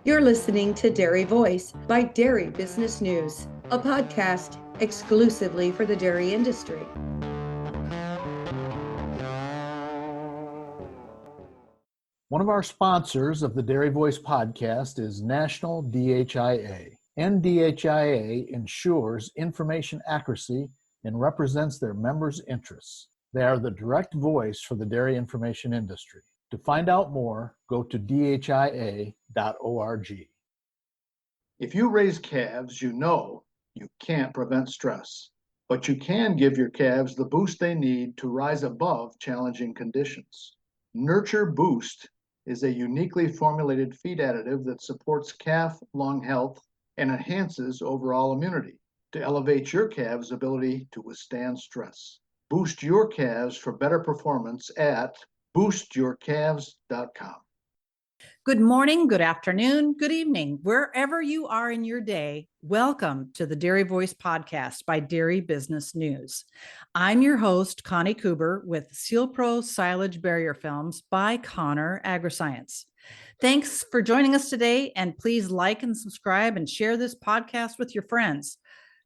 You're listening to Dairy Voice by Dairy Business News, a podcast exclusively for the dairy industry. One of our sponsors of the Dairy Voice podcast is National DHIA. NDHIA ensures information accuracy and represents their members' interests. They are the direct voice for the dairy information industry. To find out more, go to dhia.org. If you raise calves, you know you can't prevent stress, but you can give your calves the boost they need to rise above challenging conditions. Nurture Boost is a uniquely formulated feed additive that supports calf lung health and enhances overall immunity to elevate your calves' ability to withstand stress. Boost your calves for better performance at boostyourcalves.com. Good morning, good afternoon, good evening, wherever you are in your day. Welcome to the Dairy Voice podcast by Dairy Business News. I'm your host, Connie Kuber, with Sealpro Silage Barrier Films by Agriscience. Thanks for joining us today, and please like and subscribe and share this podcast with your friends.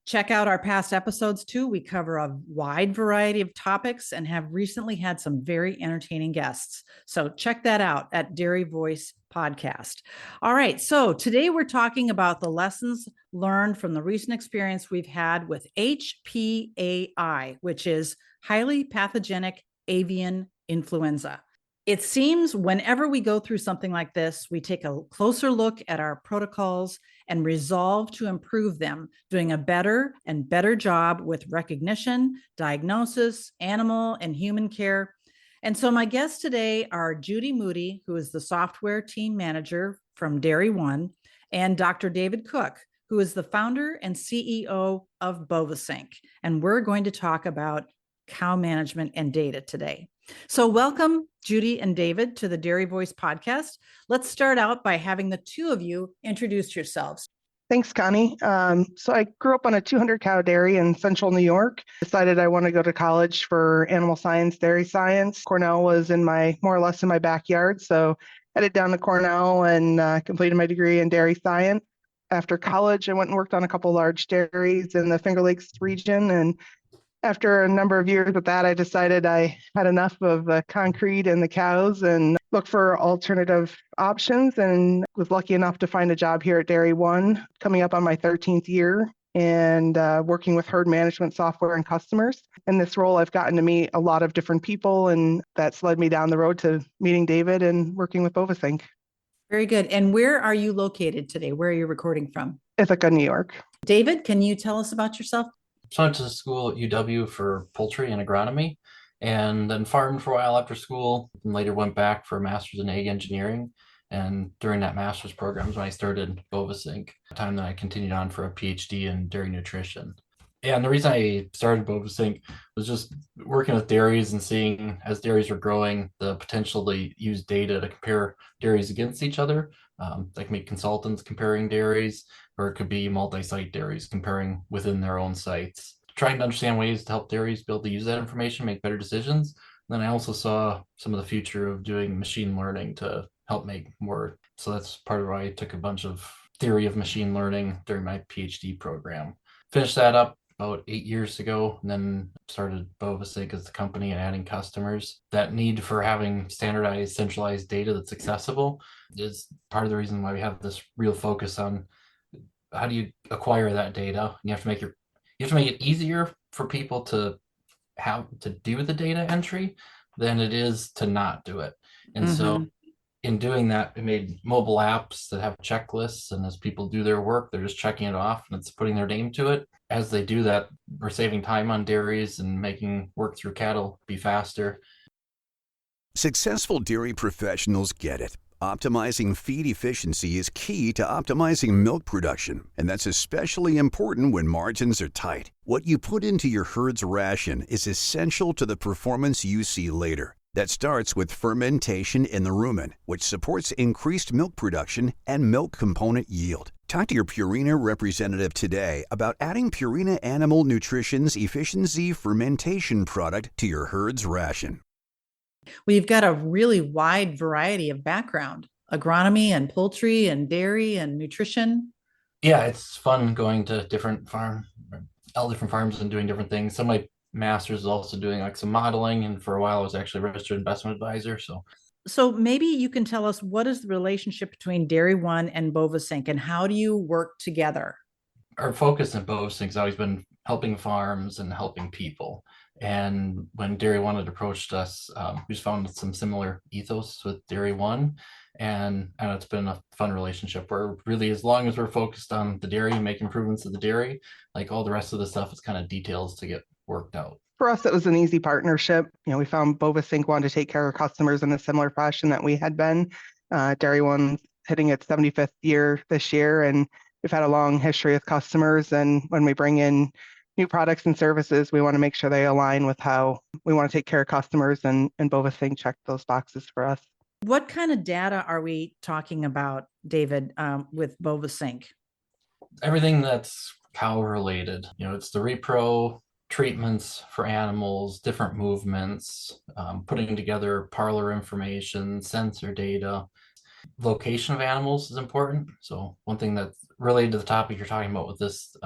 Check out our past episodes too. We cover a wide variety of topics and have recently had some very entertaining guests. So check that out at Dairy Voice Podcast. All right. So today we're talking about the lessons learned from the recent experience we've had with HPAI, which is highly pathogenic avian influenza. It seems whenever we go through something like this, we take a closer look at our protocols and resolve to improve them, doing a better and better job with recognition, diagnosis, animal and human care. And so my guests today are Judy Moody, who is the software team manager from Dairy One, and Dr. David Cook, who is the founder and CEO of BoviSync. And we're going to talk about cow management and data today. So welcome, Judy and David, to the Dairy Voice podcast. Let's start out by having the two of you introduce yourselves. Thanks, Connie. So I grew up on a 200 cow dairy in central New York. Decided I want to go to college for animal science, dairy science. Cornell was more or less in my backyard. So headed down to Cornell and completed my degree in dairy science. After college, I went and worked on a couple large dairies in the Finger Lakes region. And after a number of years with that, I decided I had enough of the concrete and the cows and looked for alternative options, and was lucky enough to find a job here at Dairy One, coming up on my 13th year, and working with herd management software and customers. In this role, I've gotten to meet a lot of different people, and that's led me down the road to meeting David and working with BoviSync. Very good. And where are you located today? Where are you recording from? Ithaca, New York. David, can you tell us about yourself? So I went to school at UW for poultry and agronomy, and then farmed for a while after school, and later went back for a master's in egg engineering. And during that master's program is when I started BoviSync, a time that I continued on for a PhD in dairy nutrition. And the reason I started BoviSync was just working with dairies and seeing, as dairies were growing, the potential to use data to compare dairies against each other. That can be consultants comparing dairies, or it could be multi-site dairies comparing within their own sites. Trying to understand ways to help dairies be able to use that information, make better decisions. And then I also saw some of the future of doing machine learning to help make more. So that's part of why I took a bunch of theory of machine learning during my PhD program. Finished that up about 8 years ago, and then started BoviSync as the company and adding customers. That need for having standardized, centralized data that's accessible is part of the reason why we have this real focus on how do you acquire that data. You have to make it easier for people to have to do the data entry than it is to not do it. And so in doing that, we made mobile apps that have checklists, and as people do their work, they're just checking it off and it's putting their name to it. As they do that, we're saving time on dairies and making work through cattle be faster. Successful dairy professionals get it. Optimizing feed efficiency is key to optimizing milk production, and that's especially important when margins are tight. What you put into your herd's ration is essential to the performance you see later. That starts with fermentation in the rumen, which supports increased milk production and milk component yield. Talk to your Purina representative today about adding Purina Animal Nutrition's efficiency fermentation product to your herd's ration. We've got a really wide variety of background agronomy and poultry and dairy and nutrition? Yeah, it's fun going to all different farms and doing different things. Some of my master's is also doing like some modeling, and for a while I was actually a registered investment advisor. So maybe you can tell us, what is the relationship between Dairy One and BoviSync, and how do you work together? Our focus in BoviSync has always been helping farms and helping people. And when Dairy One had approached us, we just found some similar ethos with Dairy One. And it's been a fun relationship where really, as long as we're focused on the dairy and make improvements to the dairy, like all the rest of the stuff is kind of details to get worked out. For us, it was an easy partnership. We found BoviSync wanted to take care of customers in a similar fashion that we had been. Dairy One's hitting its 75th year this year, and we've had a long history with customers. And when we bring in new products and services, we want to make sure they align with how we want to take care of customers, and BoviSync checked those boxes for us. What kind of data are we talking about, David, with BoviSync? Everything that's cow related, it's the repro, treatments for animals, different movements, putting together parlor information, sensor data. Location of animals is important. So one thing that's related to the topic you're talking about with this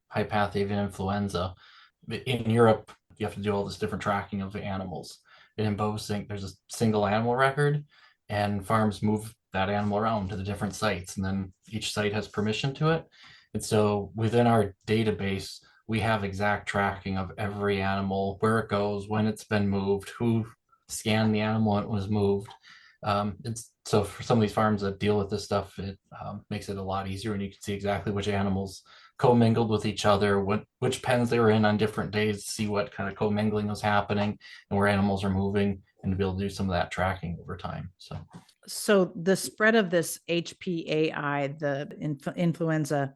high path avian influenza, in Europe, you have to do all this different tracking of the animals. And in BoviSync, there's a single animal record, and farms move that animal around to the different sites, and then each site has permission to it. And so within our database, we have exact tracking of every animal, where it goes, when it's been moved, who scanned the animal when it was moved. So for some of these farms that deal with this stuff, it makes it a lot easier, and you can see exactly which animals commingled with each other, which pens they were in on different days, to see what kind of commingling was happening and where animals are moving, and to be able to do some of that tracking over time. So the spread of this HPAI, the influenza,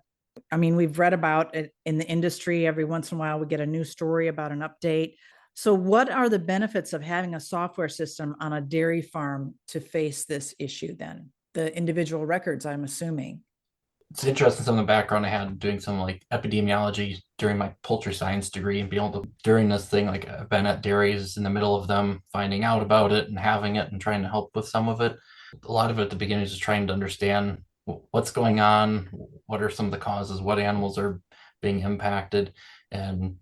I mean, we've read about it in the industry. Every once in a while, we get a new story about an update. So what are the benefits of having a software system on a dairy farm to face this issue then? The individual records, I'm assuming. It's interesting, some of the background I had doing some like epidemiology during my poultry science degree, and being able to, during this thing, like I've been at dairies in the middle of them, finding out about it and having it and trying to help with some of it. A lot of it at the beginning is just trying to understand what's going on, what are some of the causes, what animals are being impacted, and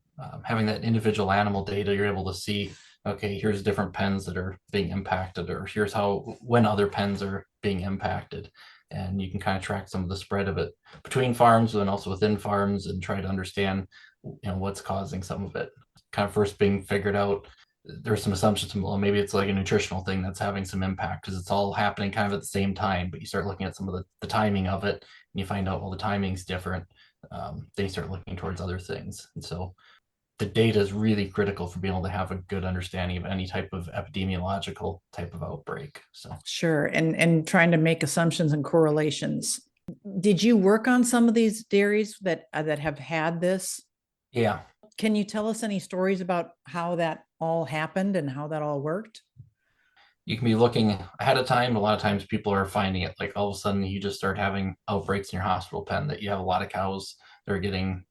having that individual animal data, you're able to see, okay, here's different pens that are being impacted, or here's when other pens are being impacted. And you can kind of track some of the spread of it between farms and also within farms, and try to understand, what's causing some of it. Kind of first being figured out, there's some assumptions, well, maybe it's like a nutritional thing that's having some impact because it's all happening kind of at the same time. But you start looking at some of the timing of it, and you find out, well, the timing's different. Then you start looking towards other things. And so the data is really critical for being able to have a good understanding of any type of epidemiological type of outbreak. So sure, and trying to make assumptions and correlations. Did you work on some of these dairies that have had this? Yeah. Can you tell us any stories about how that all happened and how that all worked? You can be looking ahead of time. A lot of times people are finding it, like all of a sudden you just start having outbreaks in your hospital pen, that you have a lot of cows that are getting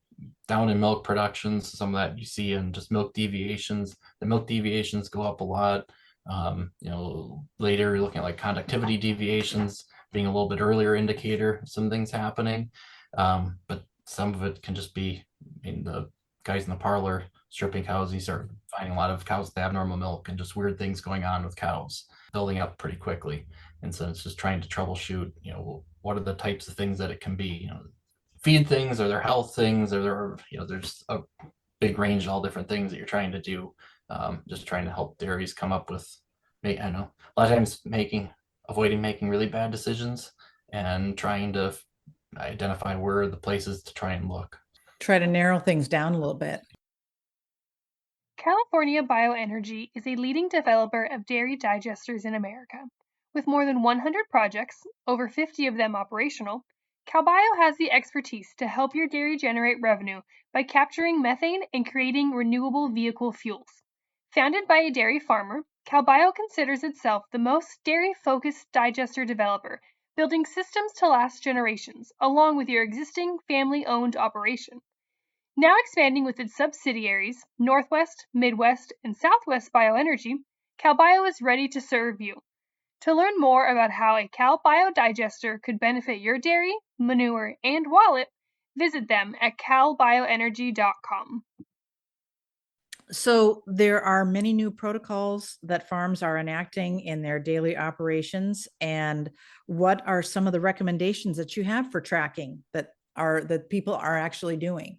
down in milk productions. Some of that you see in just milk deviations. The milk deviations go up a lot. Later you're looking at like conductivity deviations being a little bit earlier indicator of some things happening. But some of it can just be, the guys in the parlor stripping cows, you start finding a lot of cows with abnormal milk and just weird things going on with cows building up pretty quickly. And so it's just trying to troubleshoot, what are the types of things that it can be, feed things, or their health things, or there's a big range of all different things that you're trying to do. Just trying to help dairies come up with, I know, a lot of times avoiding making really bad decisions, and trying to identify where are the places to try and look. Try to narrow things down a little bit. California Bioenergy is a leading developer of dairy digesters in America. With more than 100 projects, over 50 of them operational, CalBio has the expertise to help your dairy generate revenue by capturing methane and creating renewable vehicle fuels. Founded by a dairy farmer, CalBio considers itself the most dairy-focused digester developer, building systems to last generations, along with your existing family-owned operation. Now expanding with its subsidiaries, Northwest, Midwest, and Southwest Bioenergy, CalBio is ready to serve you. To learn more about how a cow biodigester could benefit your dairy, manure, and wallet, visit them at cowbioenergy.com. So there are many new protocols that farms are enacting in their daily operations. And what are some of the recommendations that you have for tracking that people are actually doing?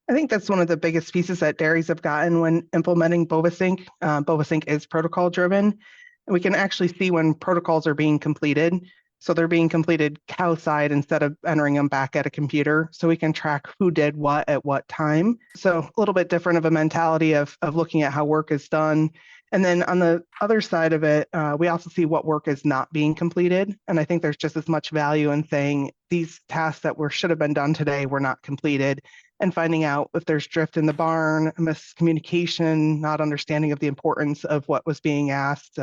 I think that's one of the biggest pieces that dairies have gotten when implementing BoviSync. BoviSync is protocol driven, and we can actually see when protocols are being completed. So they're being completed cow side instead of entering them back at a computer. So we can track who did what at what time. So a little bit different of a mentality of looking at how work is done. And then on the other side of it, we also see what work is not being completed. And I think there's just as much value in saying these tasks that should have been done today were not completed, and finding out if there's drift in the barn, miscommunication, not understanding of the importance of what was being asked,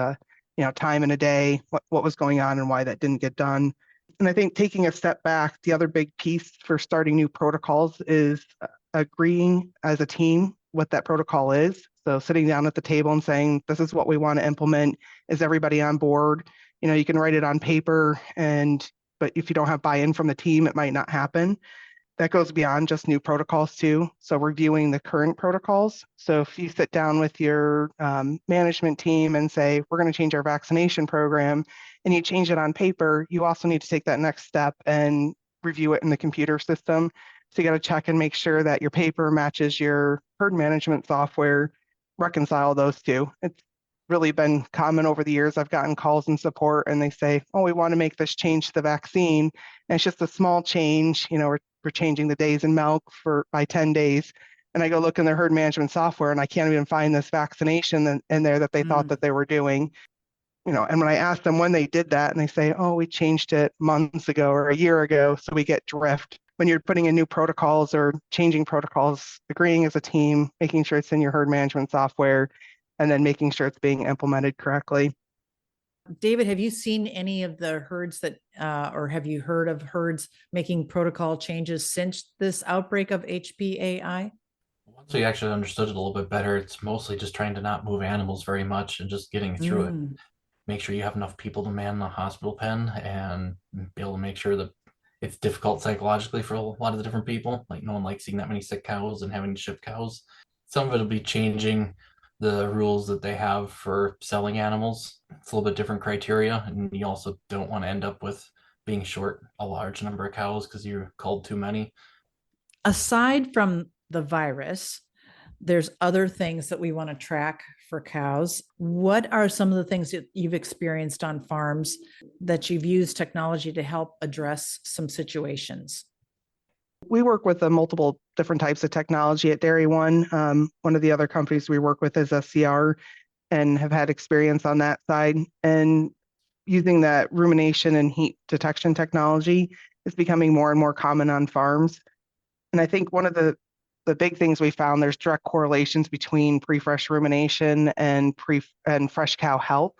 time in a day, what was going on and why that didn't get done. And I think taking a step back, the other big piece for starting new protocols is agreeing as a team what that protocol is. So sitting down at the table and saying, this is what we want to implement. Is everybody on board? You can write it on paper, but if you don't have buy-in from the team, it might not happen. That goes beyond just new protocols too. So reviewing the current protocols. So if you sit down with your management team and say, we're going to change our vaccination program, and you change it on paper, you also need to take that next step and review it in the computer system. So you got to check and make sure that your paper matches your herd management software, reconcile those two. It's really been common over the years. I've gotten calls and support and they say, oh, we want to make this change to the vaccine. And it's just a small change. We're changing the days in milk by 10 days. And I go look in their herd management software and I can't even find this vaccination in there that they thought that they were doing. And when I ask them when they did that, and they say, oh, we changed it months ago or a year ago. So we get drift. When you're putting in new protocols or changing protocols, agreeing as a team, making sure it's in your herd management software, and then making sure it's being implemented correctly. David, have you seen any of the herds or have you heard of herds making protocol changes since this outbreak of HPAI? Once we actually understood it a little bit better, it's mostly just trying to not move animals very much and just getting through it. Make sure you have enough people to man the hospital pen and be able to make sure that it's difficult psychologically for a lot of the different people. Like no one likes seeing that many sick cows and having to ship cows. Some of it will be changing the rules that they have for selling animals. It's a little bit different criteria, and you also don't want to end up with being short a large number of cows because you culled too many. Aside from the virus, there's other things that we want to track for cows. What are some of the things that you've experienced on farms that you've used technology to help address some situations? We work with multiple different types of technology at Dairy One. One of the other companies we work with is SCR and have had experience on that side. And using that rumination and heat detection technology is becoming more and more common on farms. And I think one of the big things we found, there's direct correlations between pre-fresh rumination and fresh cow health.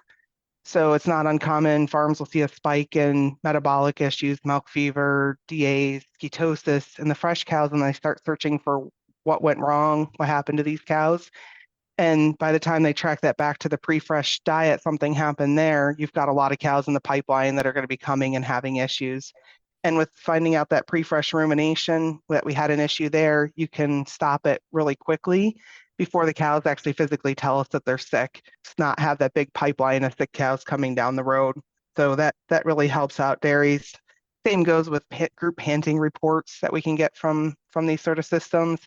So it's not uncommon. Farms will see a spike in metabolic issues, milk fever, DAs, ketosis in the fresh cows, and they start searching for what went wrong, what happened to these cows. And by the time they track that back to the pre-fresh diet, something happened there. You've got a lot of cows in the pipeline that are going to be coming and having issues. And with finding out that pre-fresh rumination, that we had an issue there, you can stop it really quickly before the cows actually physically tell us that they're sick. Just not have that big pipeline of sick cows coming down the road. So that really helps out dairies. Same goes with group panting reports that we can get from these sort of systems,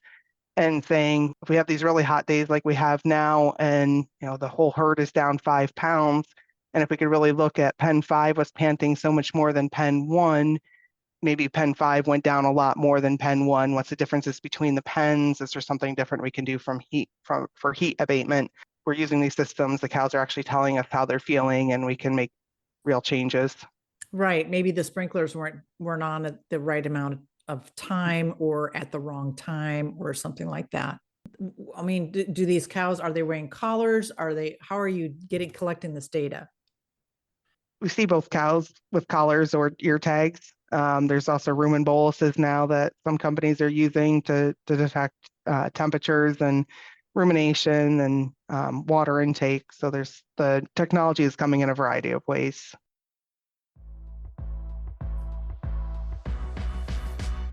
and saying if we have these really hot days like we have now, and the whole herd is down 5 pounds, and if we could really look at pen 5 was panting so much more than pen 1, maybe pen 5 went down a lot more than pen 1. What's the differences between the pens? Is there something different we can do for heat abatement? We're using these systems. The cows are actually telling us how they're feeling, and we can make real changes. Right. Maybe the sprinklers weren't on at the right amount of time or at the wrong time or something like that. I mean, do these cows, are they wearing collars? How are you collecting this data? We see both cows with collars or ear tags. There's also rumen boluses now that some companies are using to detect temperatures and rumination and water intake. So the technology is coming in a variety of ways.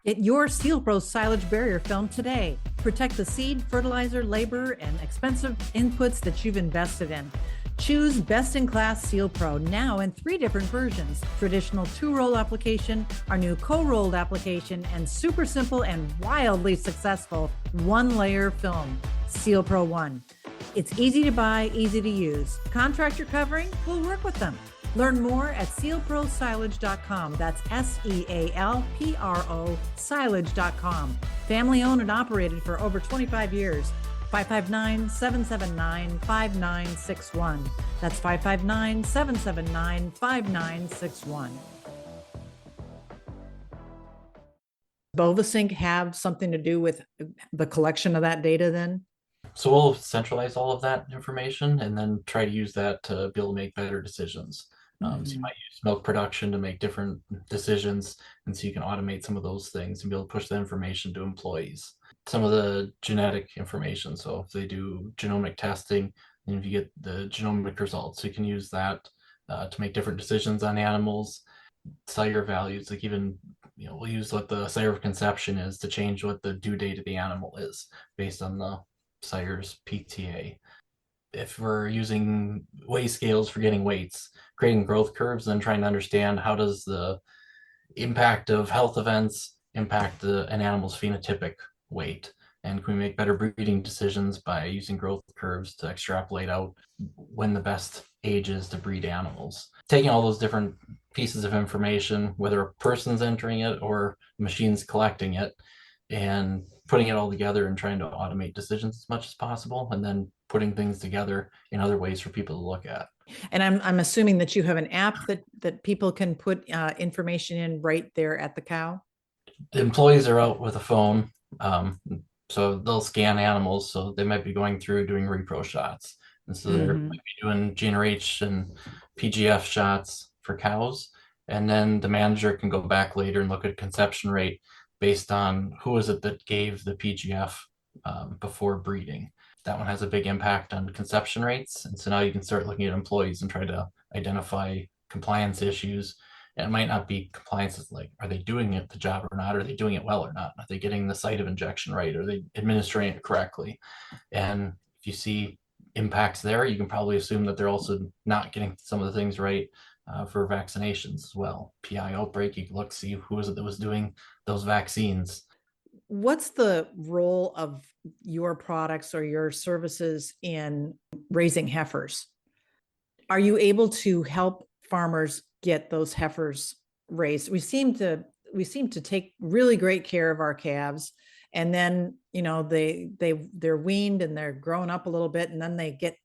Get your Sealpro silage barrier film today. Protect the seed, fertilizer, labor, and expensive inputs that you've invested in. Choose best-in-class Sealpro now in 3 different versions: traditional 2-roll application, our new co-rolled application, and super simple and wildly successful 1-layer film, Sealpro 1. It's easy to buy, easy to use. Contractor covering? We'll work with them. Learn more at sealprosilage.com. That's SEALPRO silage.com. Family owned and operated for over 25 years. 559-779-5961. That's 559-779-5961. BoviSync have something to do with the collection of that data then? So we'll centralize all of that information and then try to use that to be able to make better decisions. So you might use milk production to make different decisions, and so you can automate some of those things and be able to push the information to employees. Some of the genetic information, so if they do genomic testing, and if you get the genomic results, you can use that to make different decisions on animals. Sire values, like even, we'll use what the sire of conception is to change what the due date of the animal is based on the sire's PTA. If we're using weigh scales for getting weights, creating growth curves, and trying to understand how does the impact of health events impact an animal's phenotypic weight, and can we make better breeding decisions by using growth curves to extrapolate out when the best age is to breed animals. Taking all those different pieces of information, whether a person's entering it or machines collecting it, and putting it all together and trying to automate decisions as much as possible, and then putting things together in other ways for people to look at. And I'm assuming that you have an app that people can put information in right there at the cow? The employees are out with a phone, so they'll scan animals. So they might be going through doing repro shots. And so they might be doing GnRH and PGF shots for cows. And then the manager can go back later and look at conception rate based on who is it that gave the PGF before breeding. That one has a big impact on conception rates. And so now you can start looking at employees and try to identify compliance issues. And it might not be compliance is like, are they doing it the job or not? Are they doing it well or not? Are they getting the site of injection right? Are they administering it correctly? And if you see impacts there, you can probably assume that they're also not getting some of the things right for vaccinations as well. PI outbreak, you can look, see who is it that was doing those vaccines. What's the role of your products or your services in raising heifers? Are you able to help farmers get those heifers raised? We seem to take really great care of our calves, and then they're weaned and they're grown up a little bit, and then they get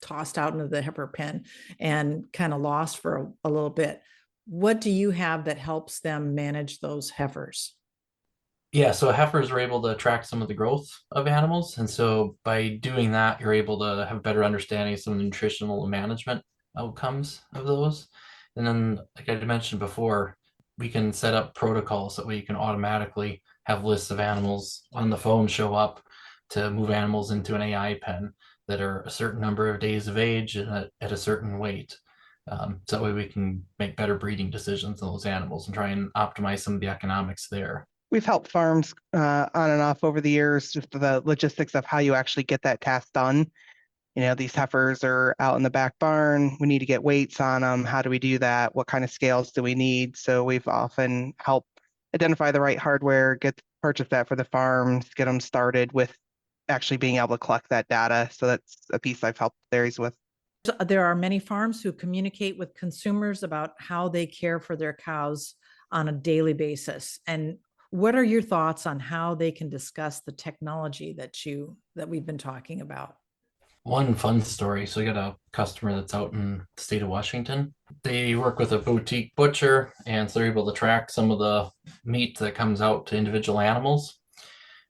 tossed out into the heifer pen and kind of lost for a little bit. What do you have that helps them manage those heifers? Yeah, so heifers are able to track some of the growth of animals. And so by doing that, you're able to have a better understanding of some of the nutritional and management outcomes of those. And then, like I mentioned before, we can set up protocols that way you can automatically have lists of animals on the phone show up to move animals into an AI pen that are a certain number of days of age and at a certain weight. So that way we can make better breeding decisions on those animals and try and optimize some of the economics there. We've helped farms on and off over the years, just the logistics of how you actually get that task done. These heifers are out in the back barn. We need to get weights on them. How do we do that? What kind of scales do we need? So we've often helped identify the right hardware, purchase that for the farms, get them started with actually being able to collect that data. So that's a piece I've helped dairies with. There are many farms who communicate with consumers about how they care for their cows on a daily basis. And what are your thoughts on how they can discuss the technology that we've been talking about? One fun story. So we got a customer that's out in the state of Washington. They work with a boutique butcher, and so they're able to track some of the meat that comes out to individual animals.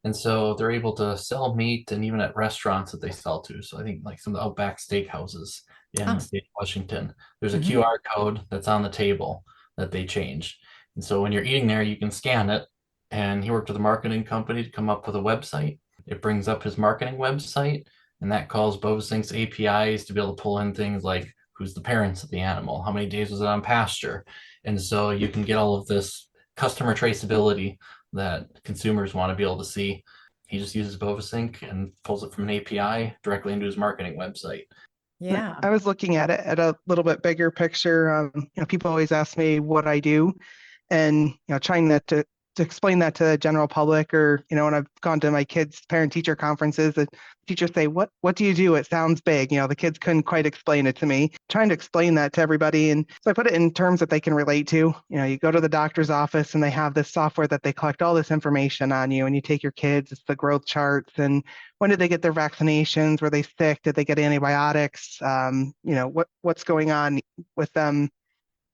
And so they're able to sell meat, and even at restaurants that they sell to. So I think like some of the Outback steakhouses in the state of Washington, there's a QR code that's on the table that they change. And so when you're eating there, you can scan it. And he worked with a marketing company to come up with a website. It brings up his marketing website And that calls BoviSync's APIs to be able to pull in things like who's the parents of the animal, how many days was it on pasture. And so you can get all of this customer traceability that consumers want to be able to see. He just uses BoviSync and pulls it from an API directly into his marketing website. Yeah. I was looking at it at a little bit bigger picture. People always ask me what I do, and trying to explain that to the general public, or when I've gone to my kids' parent-teacher conferences, the teachers say, "What do you do?" It sounds big. The kids couldn't quite explain it to me. Trying to explain that to everybody, and so I put it in terms that they can relate to. You go to the doctor's office, and they have this software that they collect all this information on you, and you take your kids. It's the growth charts, and when did they get their vaccinations? Were they sick? Did they get antibiotics? What's going on with them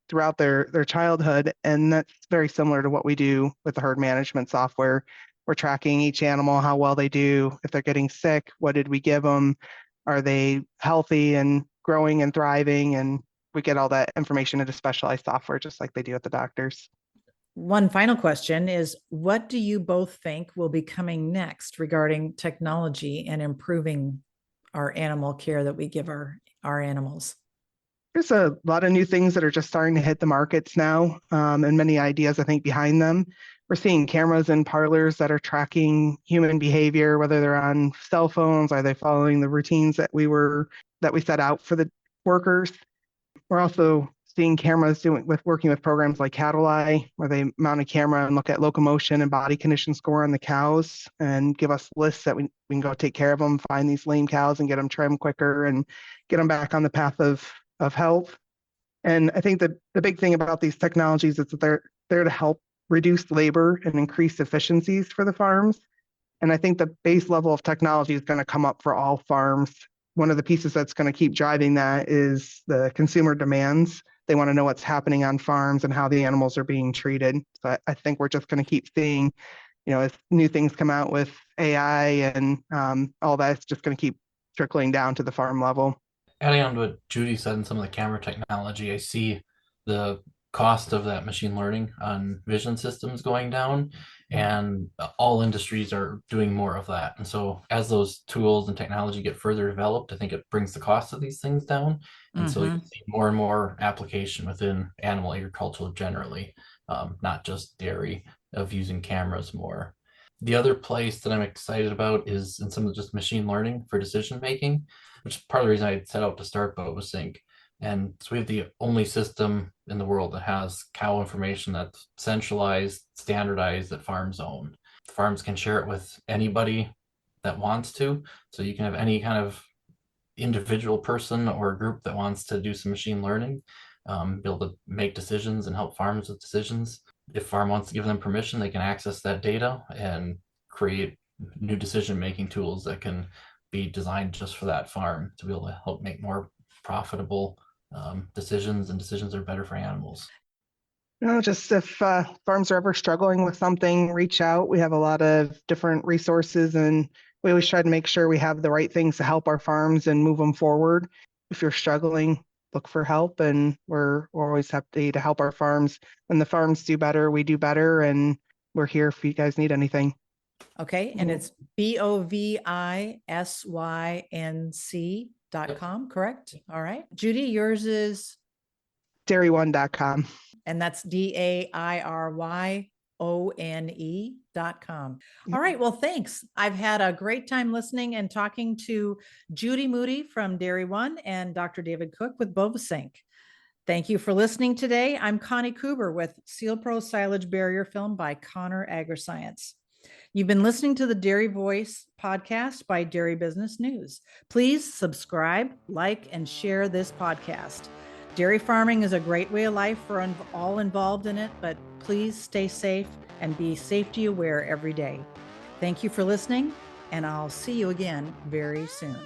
throughout their childhood. And that's very similar to what we do with the herd management software. We're tracking each animal, how well they do. If they're getting sick, what did we give them? Are they healthy and growing and thriving? And we get all that information into specialized software, just like they do at the doctors. One final question is, what do you both think will be coming next regarding technology and improving our animal care that we give our animals? There's a lot of new things that are just starting to hit the markets now, and many ideas, I think, behind them. We're seeing cameras in parlors that are tracking human behavior, whether they're on cell phones, are they following the routines that we set out for the workers. We're also seeing cameras working with programs like Cattle Eye, where they mount a camera and look at locomotion and body condition score on the cows and give us lists that we can go take care of them, find these lame cows and get them trimmed quicker and get them back on the path of health. And I think that the big thing about these technologies is that they're there to help reduce labor and increase efficiencies for the farms. And I think the base level of technology is going to come up for all farms. One of the pieces that's going to keep driving that is the consumer demands. They want to know what's happening on farms and how the animals are being treated. So I think we're just going to keep seeing, as new things come out with AI and all that, it's just going to keep trickling down to the farm level. Adding on to what Judy said and some of the camera technology, I see the cost of that machine learning on vision systems going down, and all industries are doing more of that. And so as those tools and technology get further developed, I think it brings the cost of these things down. And so you see more and more application within animal agriculture generally, not just dairy, of using cameras more. The other place that I'm excited about is in some of just machine learning for decision making, which is part of the reason I set out to start BoviSync. And so we have the only system in the world that has cow information that's centralized, standardized, that farms own. The farms can share it with anybody that wants to. So you can have any kind of individual person or group that wants to do some machine learning, be able to make decisions and help farms with decisions. If farm wants to give them permission, they can access that data and create new decision-making tools that can be designed just for that farm to be able to help make more profitable decisions, and decisions that are better for animals. Just if farms are ever struggling with something, reach out. We have a lot of different resources, and we always try to make sure we have the right things to help our farms and move them forward. If you're struggling, look for help, and we're always happy to help our farms. When the farms do better, we do better, and we're here if you guys need anything. Okay, and it's BoviSync.com, correct? All right. Judy, yours is? DairyOne.com. And that's DairyOne.com. All right. Well, thanks. I've had a great time listening and talking to Judy Moody from Dairy One and Dr. David Cook with BoviSync. Thank you for listening today. I'm Connie Kuber with Sealpro Silage Barrier Film by Connor Agriscience. You've been listening to the Dairy Voice podcast by Dairy Business News. Please subscribe, like, and share this podcast. Dairy farming is a great way of life for all involved in it, but please stay safe and be safety aware every day. Thank you for listening, and I'll see you again very soon.